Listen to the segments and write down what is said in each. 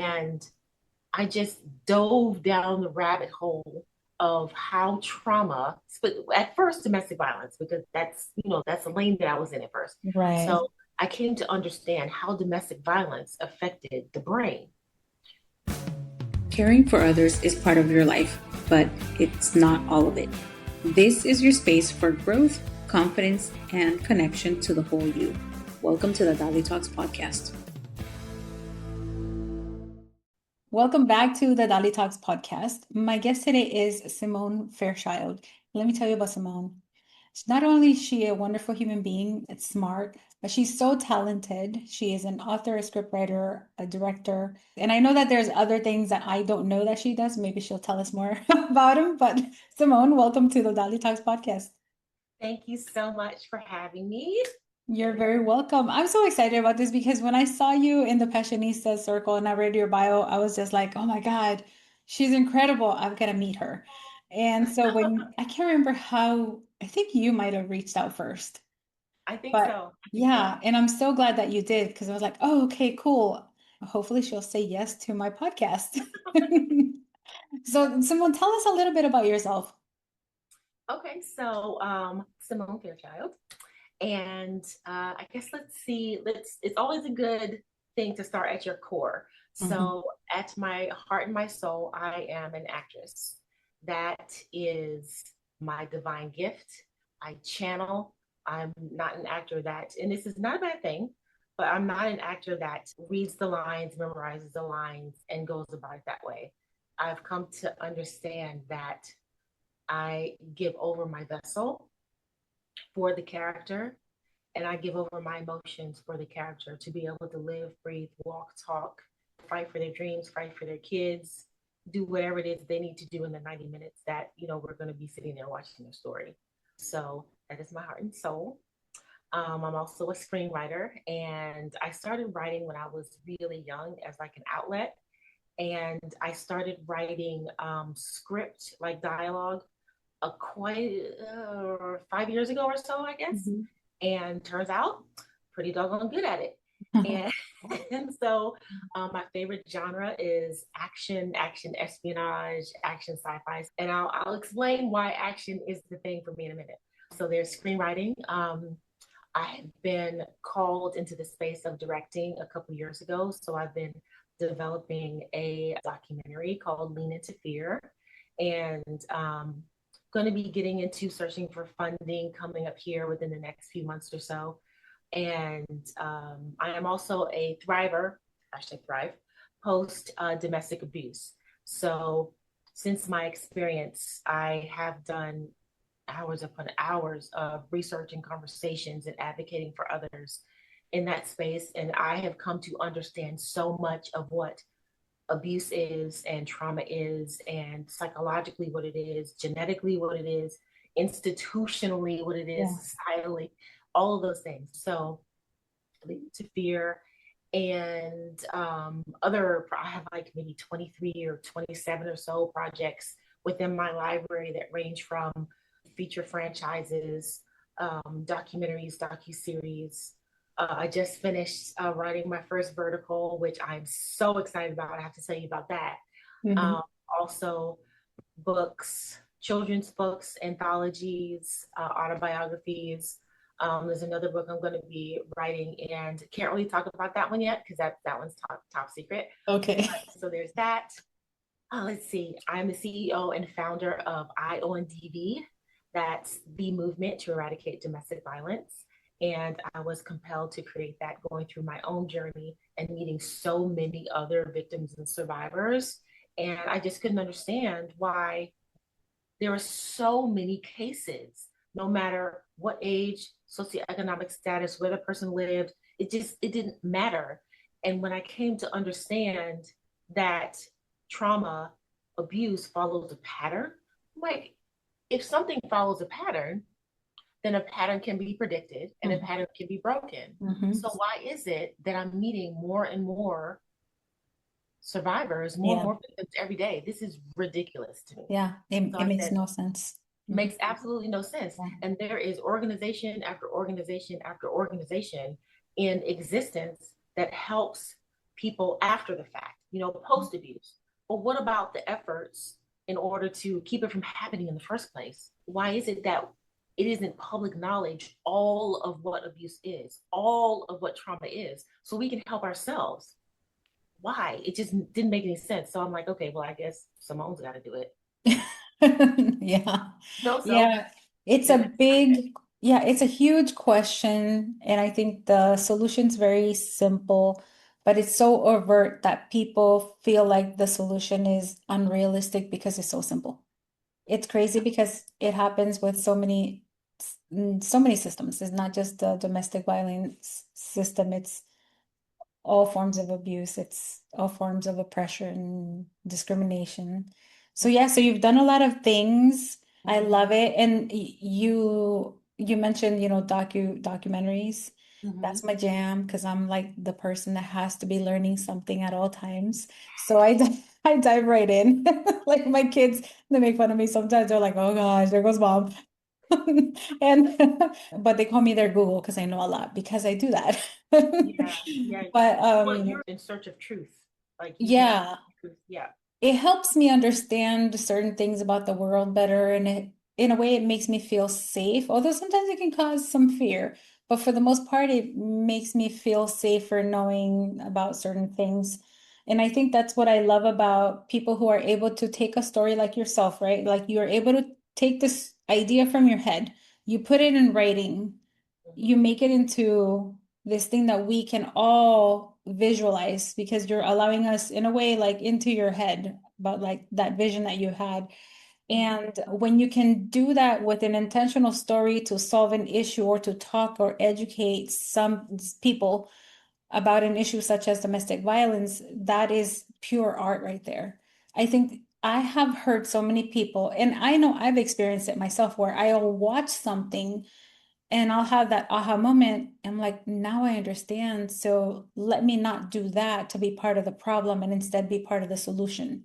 And I just dove down the rabbit hole of how trauma, but at first domestic violence, because that's the lane that I was in at first. Right. So I came to understand how domestic violence affected the brain. Caring for others is part of your life, but it's not all of it. This is your space for growth, confidence, and connection to the whole you. Welcome to the DaliTalks podcast. Welcome back to the DaliTalks podcast. My guest today is Symone Fairchild. Let me tell you about Symone. Not only is she a wonderful human being, it's smart, but she's so talented. She is an author, a scriptwriter, a director. And I know that there's other things that I don't know that she does. Maybe she'll tell us more about them. But Symone, welcome to the DaliTalks podcast. Thank you so much for having me. You're very welcome. I'm so excited about this because when I saw you in the Passionista circle and I read your bio, I was just like, oh my God, she's incredible. I've got to meet her. And so when I can't remember how, I think you might have reached out first. I think But so. yeah, and I'm so glad that you did because I was like, oh, okay, cool. Hopefully she'll say yes to my podcast. So, Simone, tell us a little bit about yourself. Okay, so Symone Fairchild. And I guess it's always a good thing to start at your core. Mhm. So, at my heart and my soul, I am an actress. That is my divine gift. I channel. I'm not an actor that, and this is not a bad thing, but I'm not an actor that reads the lines, memorizes the lines, and goes about it that way. I've come to understand that I give over my vessel for the character, and I give over my emotions for the character to be able to live, breathe, walk, talk, fight for their dreams, fight for their kids, do whatever it is they need to do in the 90 minutes that, we're going to be sitting there watching their story. So that is my heart and soul. I'm also a screenwriter, and I started writing when I was really young as like an outlet. And I started writing script, like dialogue, quite 5 years ago or so, I guess. Mhm. And turns out pretty doggone good at it. And and so my favorite genre is action, espionage, action sci-fi. And I'll explain why action is the thing for me in a minute. So there's screenwriting. I have been called into the space of directing a couple years ago. So I've been developing a documentary called Lean Into Fear. And going to be getting into searching for funding coming up here within the next few months or so. And I am also a thriver, hashtag thrive, post domestic abuse. So since my experience, I have done hours upon hours of research and conversations and advocating for others in that space. And I have come to understand so much of what abuse is and trauma is, and psychologically what it is, genetically what it is, institutionally what it is, Yeah. societally, all of those things. So lead to fear and I have like maybe 23 or 27 or so projects within my library that range from feature franchises, documentaries, docu-series. I just finished writing my first vertical, which I'm so excited about. I have to tell you about that. Mhm. Um, Also, books, children's books, anthologies, autobiographies. There's another book I'm going to be writing, and can't really talk about that one yet because that one's top secret. Okay. So there's that. Let's see. I'm the CEO and founder of IONDV. That's the movement to eradicate domestic violence. And I was compelled to create that going through my own journey and meeting so many other victims and survivors. And I just couldn't understand why there are so many cases, no matter what age, socioeconomic status, where the person lived, it didn't matter. And when I came to understand that trauma, abuse follows a pattern, I'm like, if something follows a pattern, then a pattern can be predicted and a Mhm. pattern can be broken. Mhm. So why is it that I'm meeting more and more survivors, more and Yeah. more victims every day? This is ridiculous to me. Yeah. It, So it I makes said, no sense. Mhm. makes absolutely no sense. Yeah. And there is organization after organization after organization in existence that helps people after the fact. post abuse. But what about the efforts in order to keep it from happening in the first place? Why is it that it isn't public knowledge all of what abuse is, all of what trauma is, so we can help ourselves? Why? It just didn't make any sense. So I'm like, okay, well, I guess Symone's got to do it. Yeah. So Yeah. It's yeah, a big, yeah, it's a huge question. And I think the solution's very simple, but it's so overt that people feel like the solution is unrealistic because it's so simple. It's crazy because it happens with so many systems. It's not just the domestic violence system, it's all forms of abuse, it's all forms of oppression, discrimination. So yeah, so you've done a lot of things. I love it. And you mentioned, documentaries. That's my jam because I'm like the person that has to be learning something at all times. So I dive right in. Like my kids, they make fun of me sometimes. They're like, "Oh gosh, there goes mom." And but they call me their Google because I know a lot because I do that. yeah, yeah. But Well, you're in search of truth. Like you want yeah, truth. Yeah. it helps me understand certain things about the world better, and in a way it makes me feel safe, although sometimes it can cause some fear. But for the most part, it makes me feel safer knowing about certain things. And I think that's what I love about people who are able to take a story like yourself, right? Like you're able to take this idea from your head, you put it in writing, you make it into this thing that we can all visualize because you're allowing us in a way like into your head about like that vision that you had. And when you can do that with an intentional story to solve an issue or to talk or educate some people about an issue such as domestic violence, that is pure art right there. I think I have heard so many people, and I know I've experienced it myself, where I'll watch something and I'll have that aha moment. I'm like, now I understand. So let me not do that to be part of the problem and instead be part of the solution.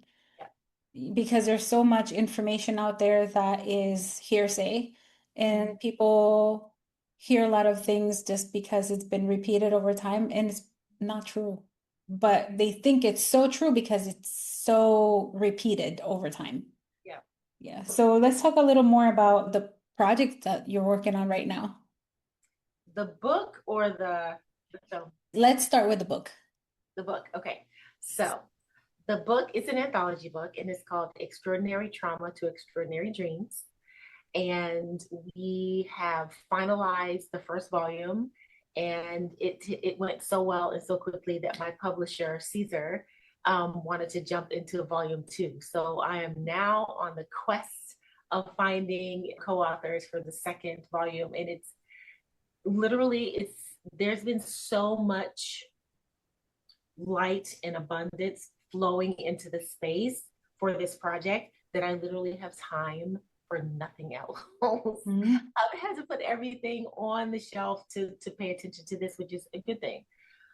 Because there's so much information out there that is hearsay, and people hear a lot of things just because it's been repeated over time and it's not true. But they think it's so true because it's so repeated over time. Yeah. Yeah. So let's talk a little more about the project that you're working on right now. The book or the film? Let's start with the book. The book. Okay. So the book is an anthology book and it's called Extraordinary Trauma to Extraordinary Dreams. And we have finalized the first volume, and it went so well and so quickly that my publisher, Caesar, wanted to jump into volume 2. So I am now on the quest of finding co-authors for the second volume. And it's literally, there's been so much light and abundance flowing into the space for this project that I literally have time for nothing else. I've had to put everything on the shelf to pay attention to this, which is a good thing.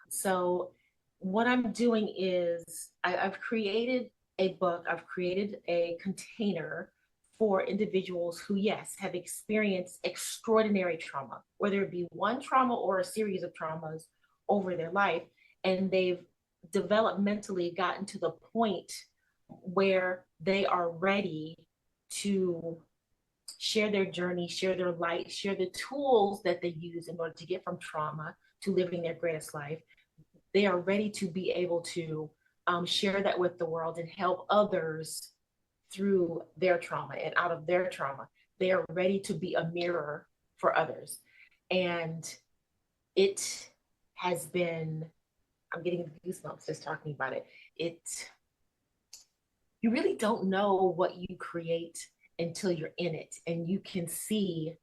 So what I'm doing is I've created a book, I've created a container for individuals who, yes, have experienced extraordinary trauma, whether it be one trauma or a series of traumas over their life, and they've developmentally gotten to the point where they are ready to share their journey, share their light, share the tools that they use in order to get from trauma to living their greatest life. They are ready to be able to share that with the world and help others through their trauma and out of their trauma. They are ready to be a mirror for others. And it has been, I'm getting goosebumps just talking about it. You really don't know what you create until you're in it and you can see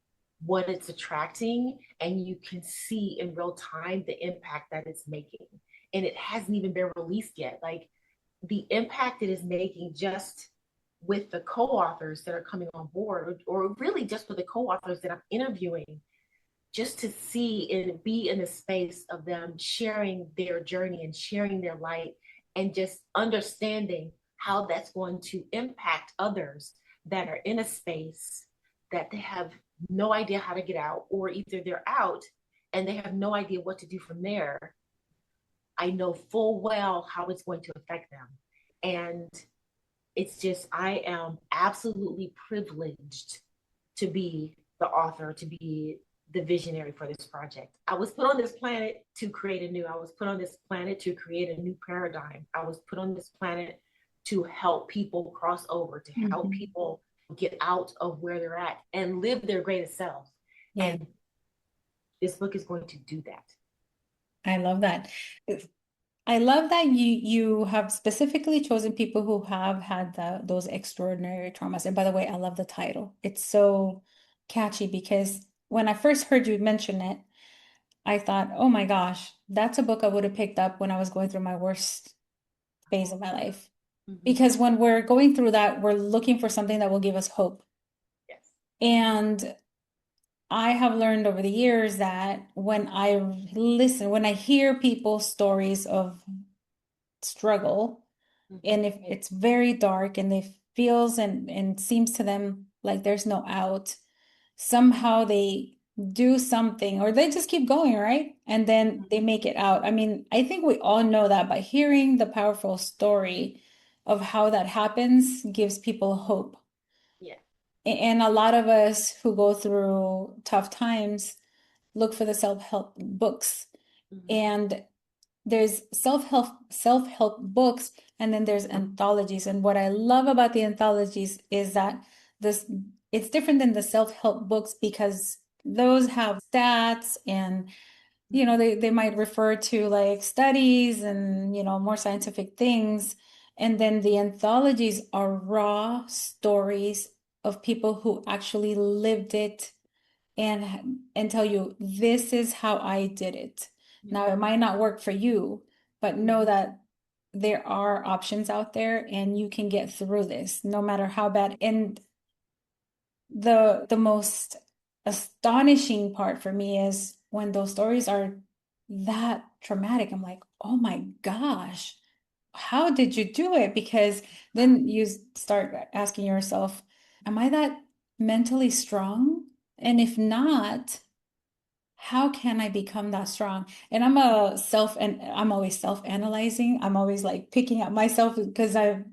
what it's attracting and you can see in real time the impact that it's making. And it hasn't even been released yet. Like the impact it is making just with the co-authors that are coming on board, or really just with the co-authors that I'm interviewing, just to see and be in a space of them sharing their journey and sharing their light and just understanding how that's going to impact others that are in a space that they have no idea how to get out, or either they're out and they have no idea what to do from there. I know full well how it's going to affect them. And it's just, I am absolutely privileged to be the author, to be the visionary for this project. I was put on this planet to create I was put on this planet to create a new paradigm. I was put on this planet to help people cross over, to help people get out of where they're at and live their greatest selves. Yeah. And this book is going to do that. I love that. I love that you have specifically chosen people who have had those extraordinary traumas. And by the way, I love the title. It's so catchy because when I first heard you mention it, I thought, oh my gosh, that's a book I would have picked up when I was going through my worst phase of my life. Because when we're going through that, we're looking for something that will give us hope. Yes. And I have learned over the years that when I hear people's stories of struggle, and if it's very dark and it feels and seems to them like there's no out, somehow they do something or they just keep going, right? And then they make it out. I mean, I think we all know that by hearing the powerful story of how that happens gives people hope. Yeah. And a lot of us who go through tough times look for the self-help books. And there's self-help books, and then there's anthologies. And what I love about the anthologies is that it's different than the self-help books because those have stats and they might refer to like studies and more scientific things. And then the anthologies are raw stories of people who actually lived it and tell you, this is how I did it. Now, it might not work for you, but know that there are options out there and you can get through this no matter how bad. And the most astonishing part for me is when those stories are that traumatic. I'm like, oh my gosh, how did you do it? Because then you start asking yourself, am I that mentally strong? And if not, how can I become that strong? And I'm always self-analyzing. I'm always like picking at myself because I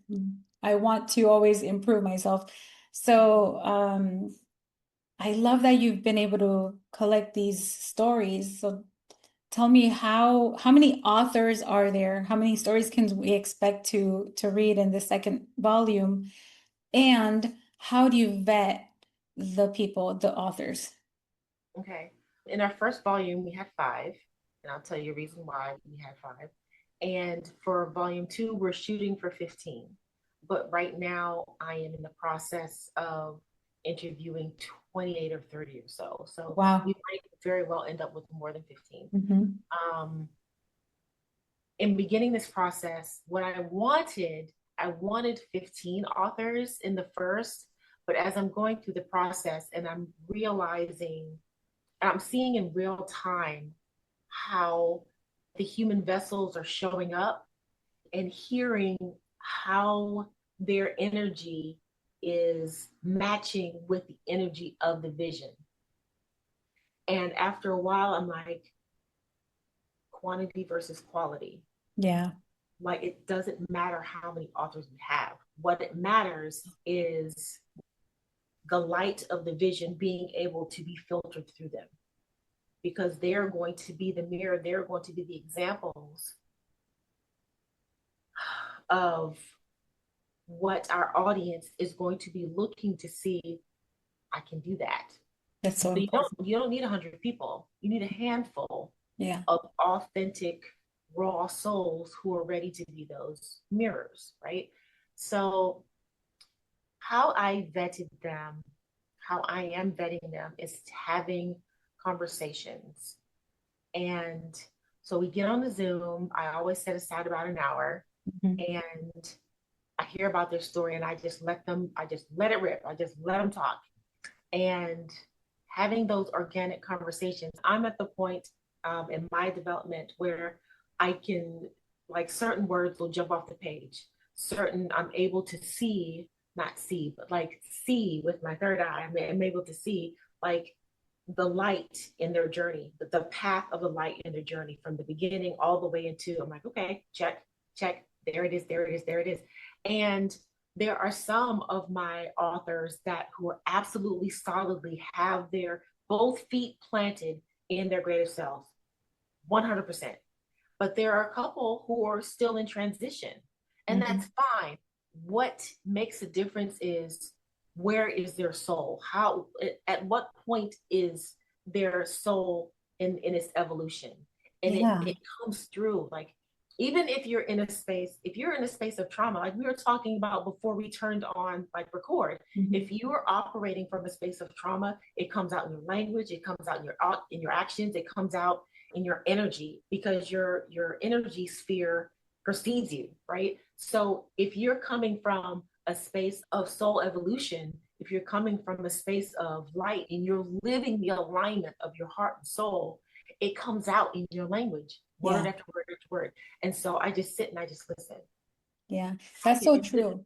want to always improve myself. So I love that you've been able to collect these stories. So tell me how many authors are there? How many stories can we expect to read in the second volume? And how do you vet the authors? Okay. In our first volume, we had 5, and I'll tell you a reason why we had 5. And for volume 2, we're shooting for 15. But right now, I am in the process of interviewing 28 or 30 or so. So wow. We might very well end up with more than 15. In beginning this process, what I wanted 15 authors in the first, but as I'm going through the process and I'm realizing, I'm seeing in real time how the human vessels are showing up and hearing how their energy is matching with the energy of the vision. And after a while, I'm like, quantity versus quality. Yeah. Like, it doesn't matter how many authors we have. What it matters is the light of the vision being able to be filtered through them, because they're going to be the mirror, they're going to be the examples of what our audience is going to be looking to see. I can do that. That's so important. You don't need 100 people. You need a handful of authentic, raw souls who are ready to be those mirrors, right? So how I vetted them, how I am vetting them is having conversations. And so we get on the Zoom. I always set aside about an hour, and I hear about their story and I just let it rip. I just let them talk. And having those organic conversations, I'm at the point in my development where I can, like, certain words will jump off the page. I'm able to see, not see, but like see with my third eye. I'm able to see, like, the light in their journey, the path of the light in their journey from the beginning all the way into, I'm like, okay, check, check, there it is, there it is, there it is. And there are some of my authors that who are absolutely solidly have their both feet planted in their greater selves, 100%. But there are a couple who are still in transition, and that's fine. What makes a difference is, where is their soul? How, at what point is their soul in its evolution? And it comes through, like, even if you're in a space, if you're in a space of trauma, like we were talking about before we turned on like record, if you are operating from a space of trauma, it comes out in your language, it comes out in your actions, it comes out in your energy, because your energy sphere precedes you, right? So if you're coming from a space of soul evolution, if you're coming from a space of light and you're living the alignment of your heart and soul, it comes out in your language, word after word after word. And so I just sit and I just listen. Yeah, that's so true.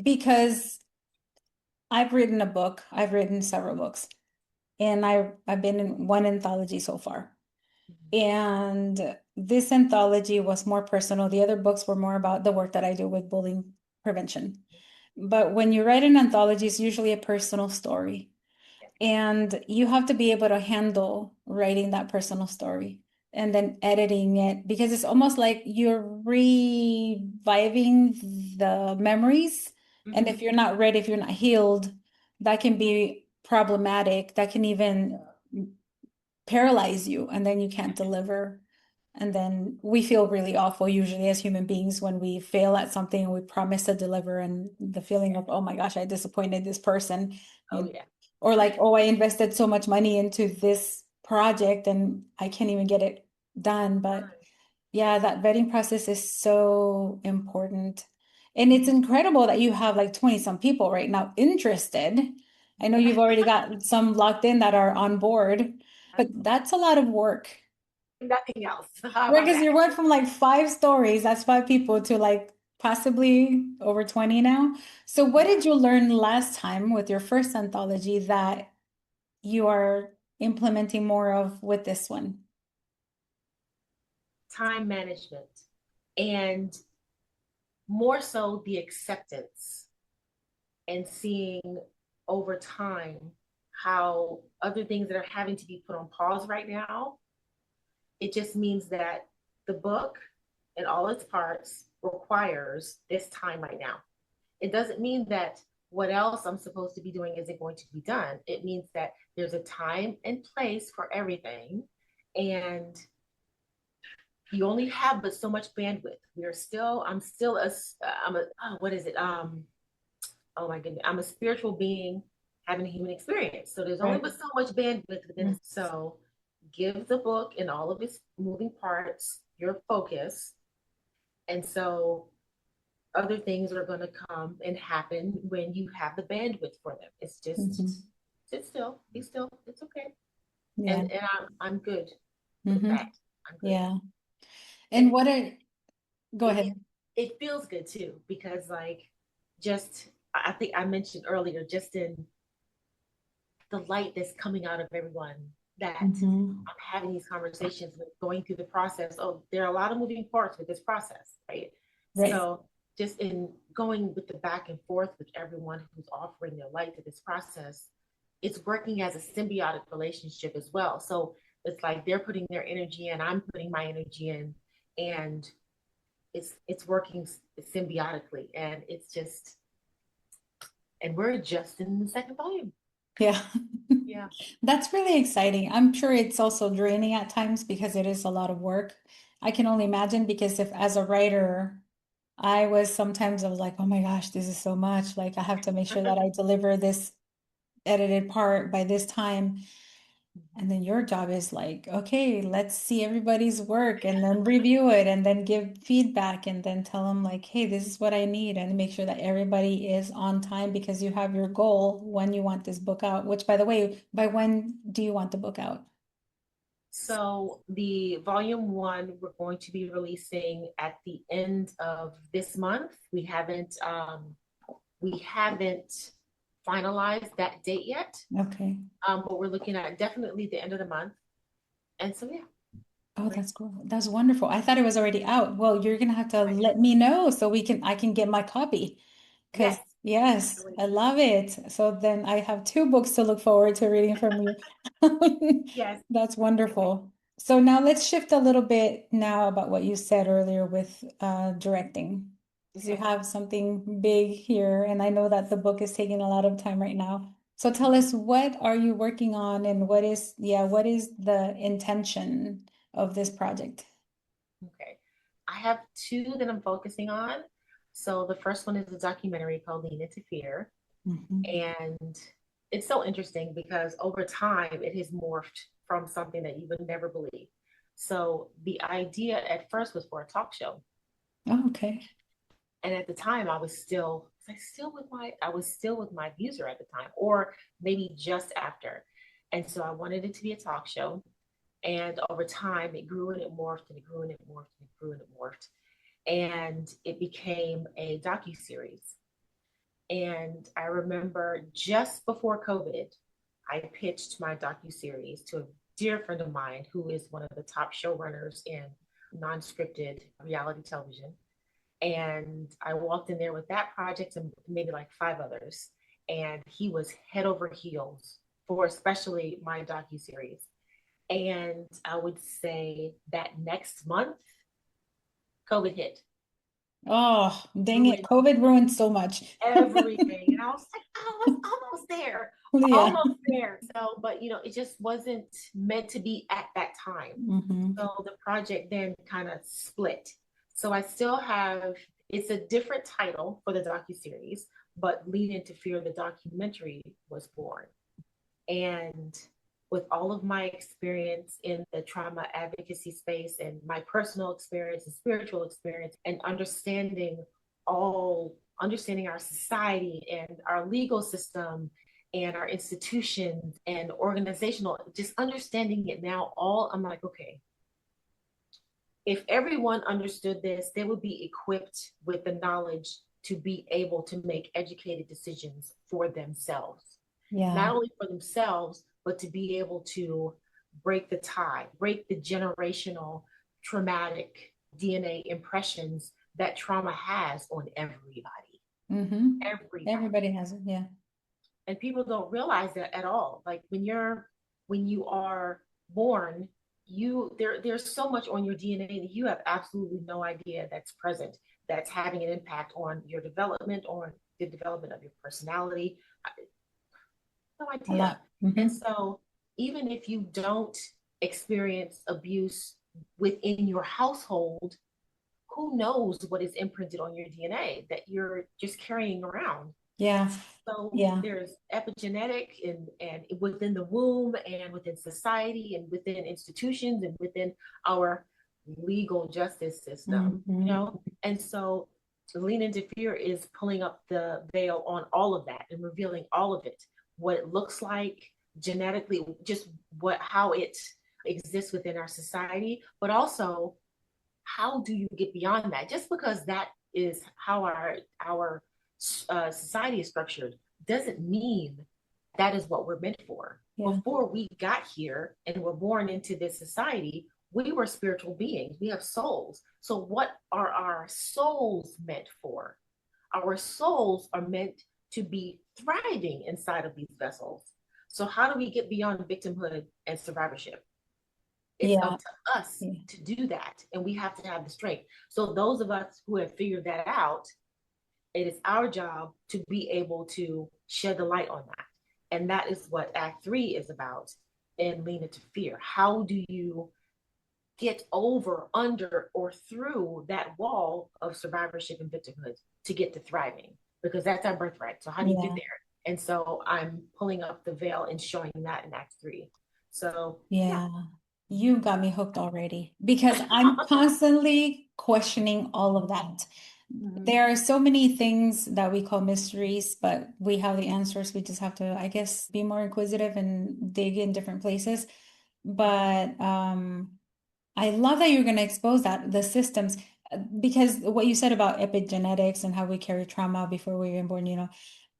Because I've written a book, I've written several books, and I've been in one anthology so far. And this anthology was more personal. The other books were more about the work that I do with bullying prevention. But when you write an anthology, it's usually a personal story. And you have to be able to handle writing that personal story and then editing it, because it's almost like you're reviving the memories. And if you're not ready, if you're not healed, that can be problematic. That can even paralyze you, and then you can't deliver. And then we feel really awful usually as human beings when we fail at something and we promise to deliver, and the feeling of, oh my gosh, I disappointed this person. Or like, oh, I invested so much money into this project and I can't even get it done. But yeah, that vetting process is so important. And it's incredible that you have like 20 some people right now interested. I know you've already got some locked in that are on board, but that's a lot of work. Nothing else. Because you went from like 5 stories, that's 5 people, to like possibly over 20 now. So what did you learn last time with your first anthology that you are implementing more of with this one? Time management, and more so the acceptance, and seeing over time how other things that are having to be put on pause right now, it just means that the book in all its parts requires this time right now. It doesn't mean that what else I'm supposed to be doing isn't going to be done. It means that there's a time and place for everything, and you only have but so much bandwidth. What is it? Oh my goodness, I'm a spiritual being having a human experience. So there's only but so much bandwidth within it. So give the book and all of its moving parts your focus. And so other things are going to come and happen when you have the bandwidth for them. It's just sit still, be still. It's okay. And I'm good with that. I'm good. Yeah. And go ahead. It feels good too, because like, I think I mentioned earlier, just in the light that's coming out of everyone, that I'm having these conversations with, going through the process. Oh, there are a lot of moving parts with this process, right? So just in going with the back and forth with everyone who's offering their light to this process, it's working as a symbiotic relationship as well. So it's like they're putting their energy in, I'm putting my energy in, and it's working symbiotically, and it's just, and we're just in the second volume. Yeah. Yeah. That's really exciting. I'm sure it's also draining at times because it is a lot of work. I can only imagine, because if as a writer, I was like, oh my gosh, this is so much. Like I have to make sure that I deliver this edited part by this time. And then your job is like, okay, let's see everybody's work and then review it and then give feedback and then tell them like, hey, this is what I need, and make sure that everybody is on time, because you have your goal when you want this book out, which, by the way, by when do you want the book out? So the volume 1, we're going to be releasing at the end of this month. We haven't finalized that date yet. Okay. But we're looking at definitely the end of the month. And so, yeah. Oh, that's cool. That's wonderful. I thought it was already out. Well, you're gonna have to let me know so I can get my copy. Because yes, I love it. So then I have two books to look forward to reading from you. Yes. That's wonderful. So now let's shift a little bit now about what you said earlier with directing. Because you have something big here, and I know that the book is taking a lot of time right now. So tell us, what are you working on, and what is the intention of this project? Okay. I have two that I'm focusing on. So the first one is a documentary called Lean Into Fear. And it's so interesting because over time it has morphed from something that you would never believe. So the idea at first was for a talk show. Oh, okay. And at the time I was still with my abuser at the time, or maybe just after. And so I wanted it to be a talk show. And over time, it grew and it morphed and it grew and it morphed and it grew and it morphed. And it became a docuseries. And I remember just before COVID, I pitched my docuseries to a dear friend of mine who is one of the top showrunners in non-scripted reality television. And I walked in there with that project and maybe like 5 others. And he was head over heels for especially my docuseries. And I would say that next month, COVID hit. Oh, dang it. COVID ruined so much. Everything. And I was like, oh, I was almost there. Yeah. Almost there. So, but it just wasn't meant to be at that time. So the project then kind of split. So I still have, it's a different title for the docuseries, but Lean Into Fear, the documentary, was born. And with all of my experience in the trauma advocacy space and my personal experience and spiritual experience, and understanding our society and our legal system and our institutions and organizational, just understanding it now I'm like, okay, if everyone understood this, they would be equipped with the knowledge to be able to make educated decisions for themselves. Yeah. Not only for themselves, but to be able to break the tie, break the generational traumatic DNA impressions that trauma has on everybody. Everybody has it, yeah. And people don't realize that at all. Like when you are born, there's so much on your DNA that you have absolutely no idea that's present, that's having an impact on your development, on the development of your personality. No idea. And so even if you don't experience abuse within your household, who knows what is imprinted on your DNA that you're just carrying around? Yeah. So yeah. There's epigenetic and within the womb and within society and within institutions and within our legal justice system, And so Lean Into Fear is pulling up the veil on all of that and revealing all of it, what it looks like genetically, just how it exists within our society, but also how do you get beyond that? Just because that is how our society is structured doesn't mean that is what we're meant for. Yeah. Before we got here and were born into this society, we were spiritual beings. We have souls. So what are our souls meant for? Our souls are meant to be thriving inside of these vessels. So how do we get beyond victimhood and survivorship? It's up to us to do that. And we have to have the strength. So those of us who have figured that out, it is our job to be able to shed the light on that. And that is what Act 3 is about in Lean Into Fear. How do you get over, under, or through that wall of survivorship and victimhood to get to thriving? Because that's our birthright. So how do you get there? And so I'm pulling up the veil and showing that in Act 3. So you got me hooked already, because I'm constantly questioning all of that. There are so many things that we call mysteries, but we have the answers. We just have to, I guess, be more inquisitive and dig in different places. But I love that you're going to expose the systems, because what you said about epigenetics and how we carry trauma before we're even born,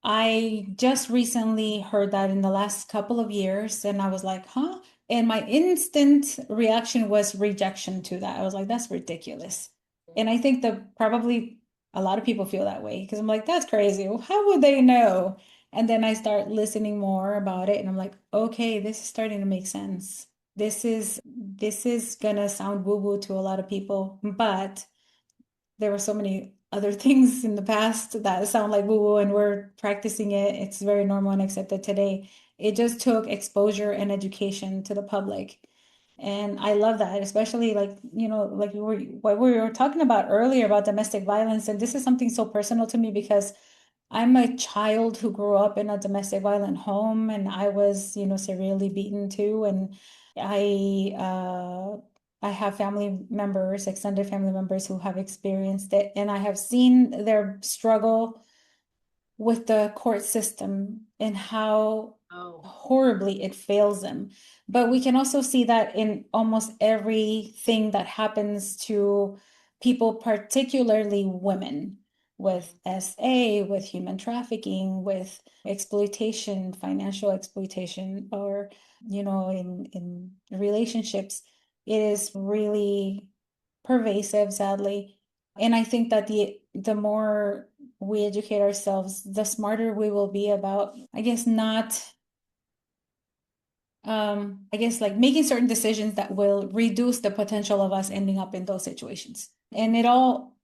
I just recently heard that in the last couple of years, and I was like, huh? And my instant reaction was rejection to that. I was like, that's ridiculous. And I think that probably a lot of people feel that way because I'm like, that's crazy. How would they know? And then I start listening more about it, and I'm like, okay, this is starting to make sense. This is gonna sound woo-woo to a lot of people, but there were so many other things in the past that sound like woo-woo and we're practicing it. It's very normal and accepted today. It just took exposure and education to the public. And I love that, especially like, like what we were talking about earlier about domestic violence. And this is something so personal to me because I'm a child who grew up in a domestic violent home and I was, severely beaten too. And I I have family members, extended family members who have experienced it, and I have seen their struggle with the court system and how horribly it fails them. But we can also see that in almost everything that happens to people, particularly women, with SA, with human trafficking, with exploitation, financial exploitation, or, in relationships. It is really pervasive, sadly. And I think that the more we educate ourselves, the smarter we will be about, I guess, not, like making certain decisions that will reduce the potential of us ending up in those situations. And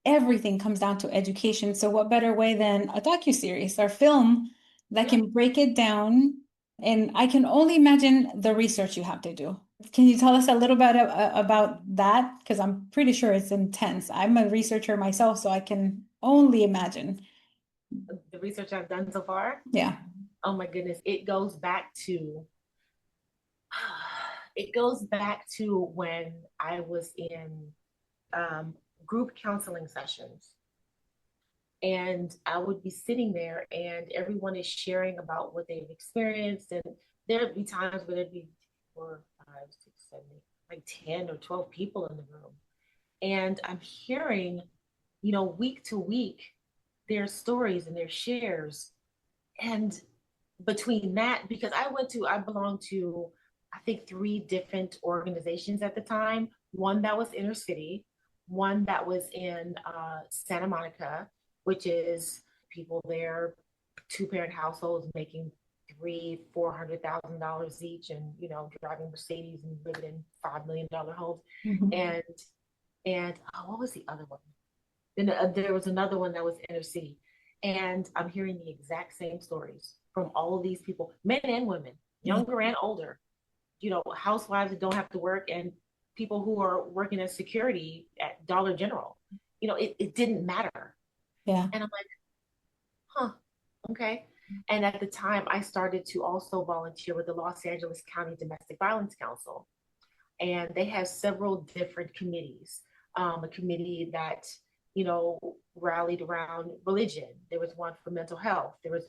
everything comes down to education. So what better way than a docuseries or film that can break it down? And I can only imagine the research you have to do. Can you tell us a little bit about that? Because I'm pretty sure it's intense. I'm a researcher myself, so I can only imagine. The research I've done so far? Yeah. Oh my goodness. It goes back to when I was in group counseling sessions. And I would be sitting there and everyone is sharing about what they've experienced. And there'd be times where there'd be 4, 5, 6, 7, 8, like 10 or 12 people in the room. And I'm hearing, week to week, their stories and their shares. And between that, because I belonged to, I think, 3 different organizations at the time. One that was inner city, one that was in Santa Monica, which is people there, 2-parent households making $300,000-$400,000 each, and driving Mercedes and living in $5 million homes. Mhm. And what was the other one? Then there was another one that was inner city, and I'm hearing the exact same stories from all of these people, men and women, younger and older. Housewives that don't have to work, and people who are working as security at Dollar General. It didn't matter. Yeah. And I'm like, huh, okay. And at the time, I started to also volunteer with the Los Angeles County Domestic Violence Council. And they have several different committees. A committee that, rallied around religion. There was one for mental health. There was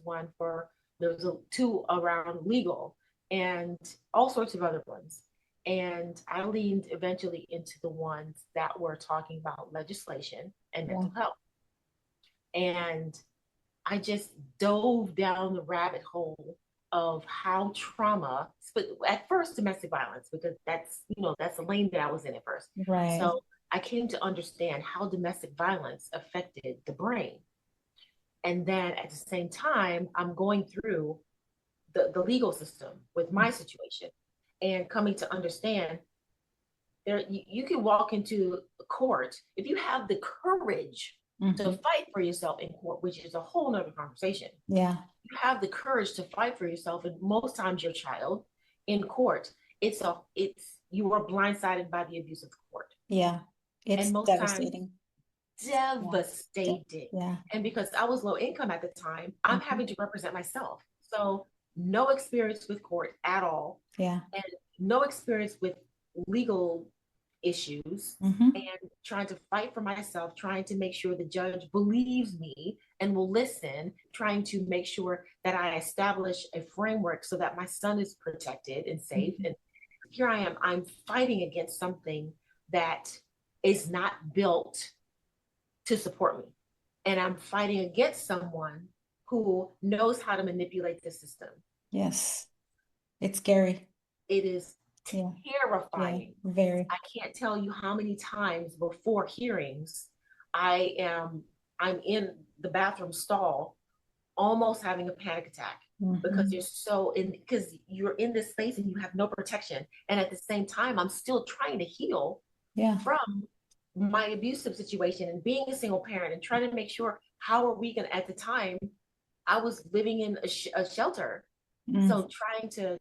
2 around legal, and all sorts of other ones. And I leaned eventually into the ones that were talking about legislation and mental health. And I just dove down the rabbit hole of how trauma, but at first domestic violence, because that's the lane that I was in at first. Right. So I came to understand how domestic violence affected the brain. And then at the same time, I'm going through the legal system with my situation and coming to understand you can walk into a court if you have the courage to fight for yourself in court, which is a whole nother conversation. Yeah. You have the courage to fight for yourself, and most times your child in court, you are blindsided by the abuse of the court. Yeah. It's and most devastating. Devastating. Yeah. And because I was low income at the time, I'm having to represent myself. So no experience with court at all. Yeah. And no experience with legal issues, Mm-hmm. and trying to fight for myself, trying to make sure the judge believes me and will listen, trying to make sure that I establish a framework so that my son is protected and safe. And here I am, I'm fighting against something that is not built to support me. And I'm fighting against someone who knows how to manipulate the system. Yes. It's scary. It is Yeah. terrifying. Yeah. Very. I can't tell you how many times before hearings I'm in the bathroom stall almost having a panic attack because because you're in this space and you have no protection. And at the same time, I'm still trying to heal from my abusive situation and being a single parent and trying to make sure how are we going to, at the time, I was living in a shelter. So trying to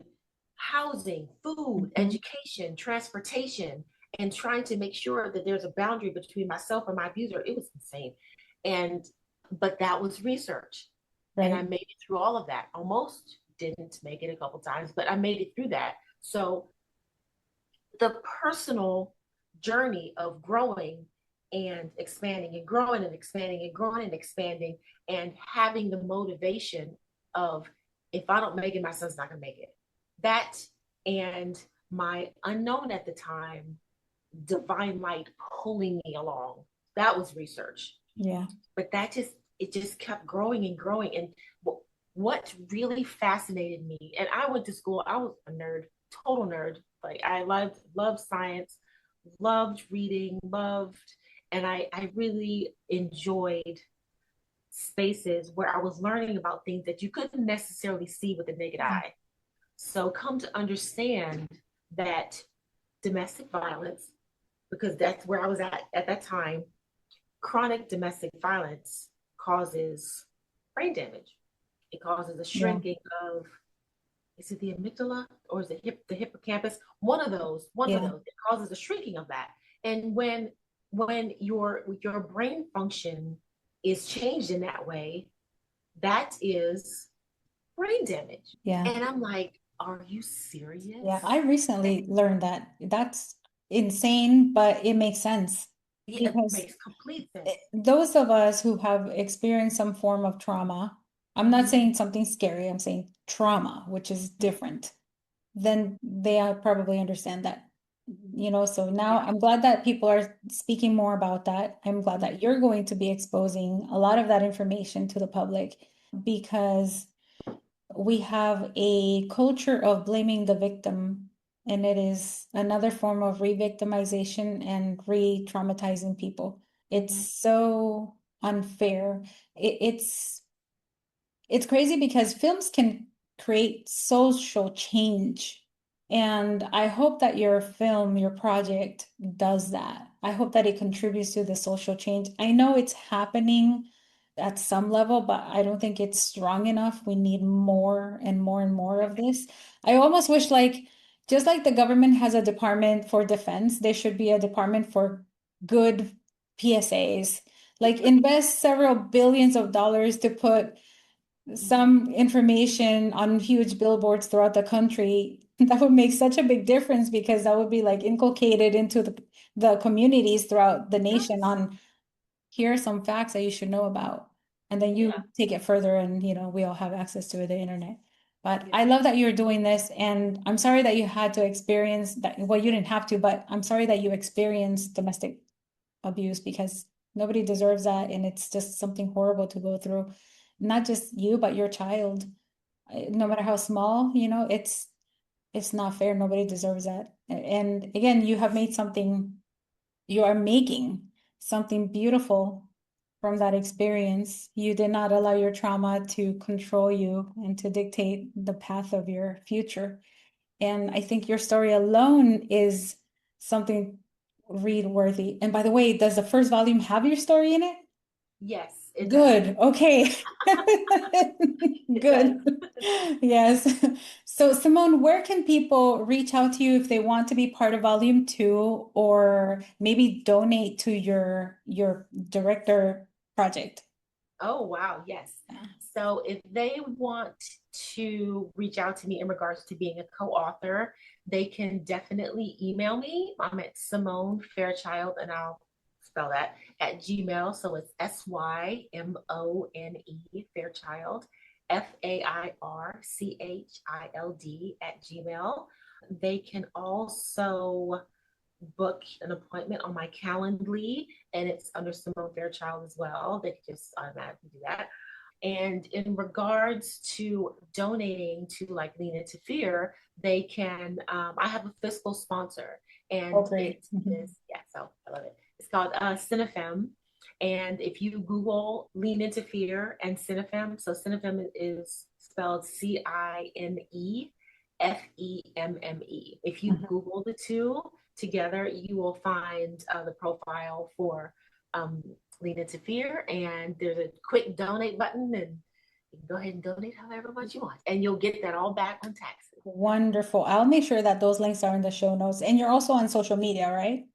housing, food, education, transportation, and trying to make sure that there's a boundary between myself and my abuser. It was insane. But that was research. Right. And I made it through all of that. Almost didn't make it a couple times, but I made it through that. So the personal journey of growing and expanding and growing and expanding and growing and expanding and having the motivation of, if I don't make it, my son's not gonna make it. That and my unknown at the time, divine light pulling me along. That was research. Yeah. But it just kept growing and growing. And what really fascinated me, and I went to school, I was a nerd, total nerd. Like I loved science, loved reading, and I really enjoyed spaces where I was learning about things that you couldn't necessarily see with the naked eye. So come to understand that domestic violence, because that's where I was at that time, chronic domestic violence causes brain damage. It causes a shrinking of, is it the amygdala or is it the hippocampus? One of those. It causes a shrinking of that. And when your brain function is changed in that way, that is brain damage. Yeah. And I'm like, are you serious? Yeah, I recently learned that. That's insane, but it makes sense. Yeah, it makes complete sense. Those of us who have experienced some form of trauma, I'm not saying something scary, I'm saying trauma, which is different, then they probably understand that. So now I'm glad that people are speaking more about that. I'm glad that you're going to be exposing a lot of that information to the public, because we have a culture of blaming the victim, and it is another form of re-victimization and re-traumatizing people. It's so unfair. It's crazy because films can create social change. And I hope that your film, your project does that. I hope that it contributes to the social change. I know it's happening at some level, but I don't think it's strong enough. We need more and more and more of this. I almost wish, just like the government has a department for defense, there should be a department for good PSAs. Like invest several billions of dollars to put some information on huge billboards throughout the country. That would make such a big difference, because that would be inculcated into the communities throughout the nation on, here are some facts that you should know about. And then you take it further, and we all have access to the internet. But I love that you're doing this, and I'm sorry that you had to experience that. Well, you didn't have to, but I'm sorry that you experienced domestic abuse, because nobody deserves that, and it's just something horrible to go through. Not just you, but your child. No matter how small, it's not fair. Nobody deserves that. And again, you are making something beautiful from that experience. You did not allow your trauma to control you and to dictate the path of your future. And I think your story alone is something read worthy. And by the way, does the first volume have your story in it? Yes. Good. Okay. Good. Yes. So Symone, where can people reach out to you if they want to be part of volume 2, or maybe donate to your director project? Oh, wow. Yes. So if they want to reach out to me in regards to being a co-author, they can definitely email me. I'm at Symone Fairchild, and I'll spell that, at Gmail. So it's SYMONE Fairchild, FAIRCHILD at Gmail. They can also book an appointment on my Calendly, and it's under Symone Fairchild as well. They can just automatically do that. And in regards to donating to like Lean Into Fear, they can, I have a fiscal sponsor, and it is, yeah, so I love it. It's called Cinefem. And if you Google Lean Into Fear and Cinefem, so Cinefem is spelled CINEFEMME. If you Google the two together, you will find the profile for Lean Into Fear, and there's a quick donate button, and you can go ahead and donate however much you want, and you'll get that all back on taxes. Wonderful. I'll make sure that those links are in the show notes. And you're also on social media, right?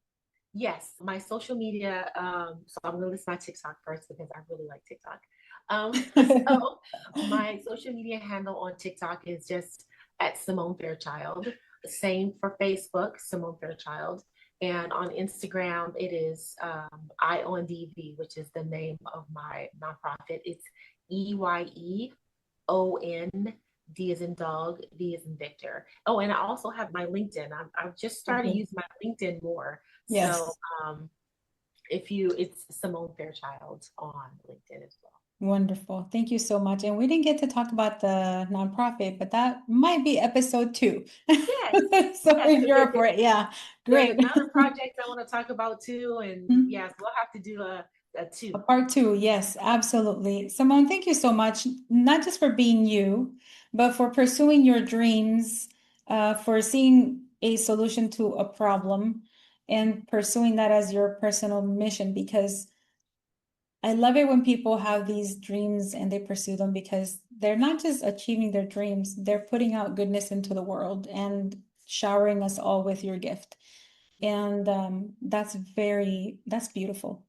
Yes, my social media. So I'm gonna list my TikTok first because I really like TikTok. So my social media handle on TikTok is just at Symone Fairchild. Same for Facebook, Symone Fairchild. And on Instagram, it is IONDV, which is the name of my nonprofit. It's EYEON. D as in dog, V as in Victor. Oh, and I also have my LinkedIn. I've just started using my LinkedIn more. Yes. So it's Symone Fairchild on LinkedIn as well. Wonderful. Thank you so much. And we didn't get to talk about the nonprofit, but that might be episode 2. Yes. So if you're up for it, yeah, great. There's another project I want to talk about too. And yes, we'll have to do a 2. A part 2, yes, absolutely. Symone, thank you so much, not just for being you, but for pursuing your dreams, for seeing a solution to a problem and pursuing that as your personal mission, because I love it when people have these dreams and they pursue them, because they're not just achieving their dreams, they're putting out goodness into the world and showering us all with your gift. And that's beautiful.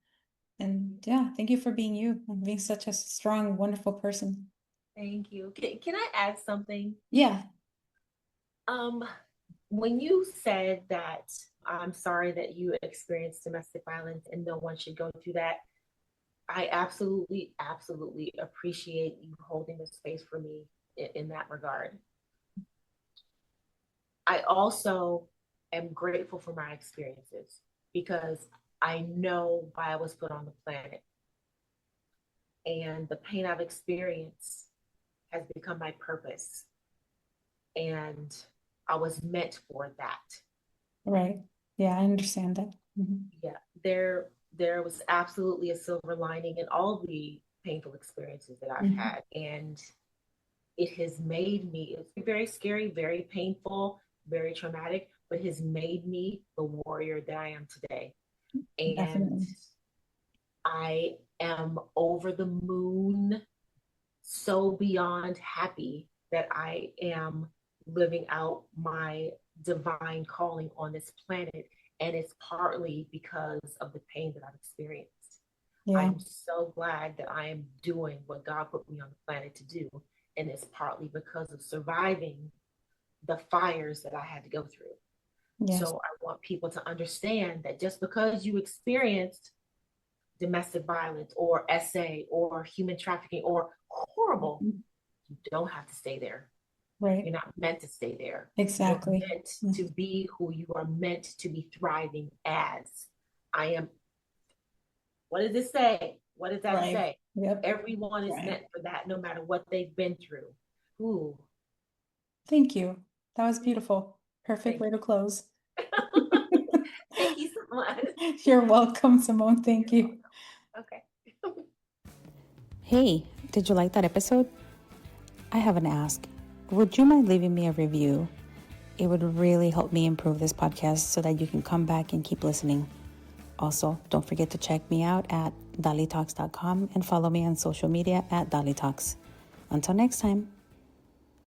And yeah, thank you for being you and being such a strong, wonderful person. Thank you. Can I add something? Yeah. When you said that I'm sorry that you experienced domestic violence and no one should go through that, I absolutely appreciate you holding the space for me in that regard. I also am grateful for my experiences because I know why I was put on the planet. And the pain I've experienced has become my purpose. And I was meant for that. Right. Yeah, I understand that. Yeah, there was absolutely a silver lining in all the painful experiences that I've had. And it has made me, it's very scary, very painful, very traumatic, but has made me the warrior that I am today. And definitely. I am over the moon, so beyond happy that I am living out my divine calling on this planet. And it's partly because of the pain that I've experienced. Yeah. I'm so glad that I am doing what God put me on the planet to do. And it's partly because of surviving the fires that I had to go through. Yes. So I want people to understand that just because you experienced domestic violence or SA or human trafficking or horrible, you don't have to stay there. Right. You're not meant to stay there. Exactly. You're meant to be who you are meant to be thriving as. I am. What does it say? What does that say? Yep. Everyone is meant for that, no matter what they've been through. Ooh. Thank you. That was beautiful. Perfect way to close. Thank you so much. You're welcome, Symone. Thank you. Okay. Hey, did you like that episode? I have an ask. Would you mind leaving me a review? It would really help me improve this podcast so that you can come back and keep listening. Also, don't forget to check me out at DaliTalks.com and follow me on social media at DaliTalks. Until next time.